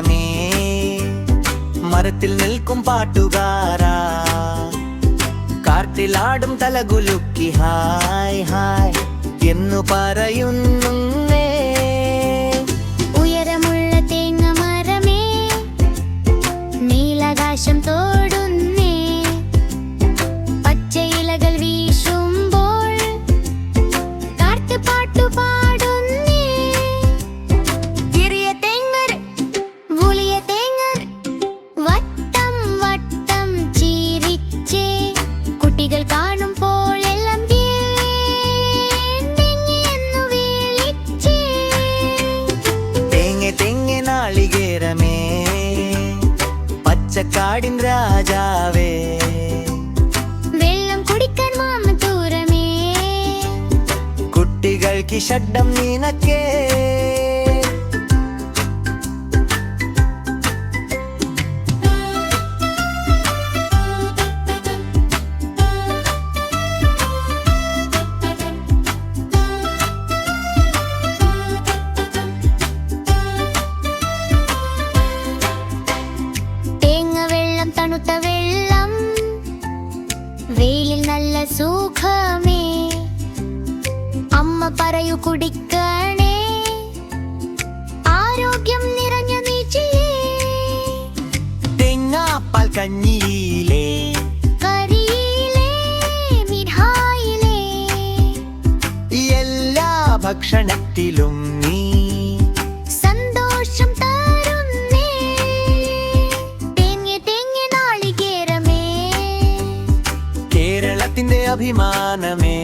നാളികേരമേ, മരത്തിൽ നിൽക്കും പാട്ടുകാരാ, കാട്ടിലാടും തലകുലുക്കി hi hi എന്നു പറയുന്നേ. ഉയരമുള്ള തേങ്ങ മരമേ, നീലാകാശം തോടുന്നേ, പച്ചയിലകൾ വീശുമ്പോൾ കാട്ടുപാട്ടു പാടുന്നേ. ചെറിയ തേങ്ങർ വലിയ തേങ്ങർ വട്ടം വട്ടം ചിരിച്ചേ, കുട്ടികൾ കാണുമ്പോൾ എല്ലാം തെങ്ങ് നാളികേരമേ, പച്ചക്കാടിൻ രാജാവേ, വെള്ളം കുടിക്കാൻ മാമത്തൂരമേ, കുട്ടികൾക്ക് ഷഡ്ഡം നിനക്കേ. തണുത്ത വെള്ളം വെയിലിൽ നല്ല സുഖമേ, അമ്മ പറയൂ കുടിക്കണേ, ആരോഗ്യം നിറഞ്ഞ നീച്ചിയേ. തേങ്ങാപ്പാൽ കഞ്ഞിയിലേ, കറിയിലേ, മിഠായിലേ, എല്ലാ ഭക്ഷണത്തിലും നീ സന്തോഷം തരുന്നേ. കേരളത്തിന്റെ അഭിമാനമേ.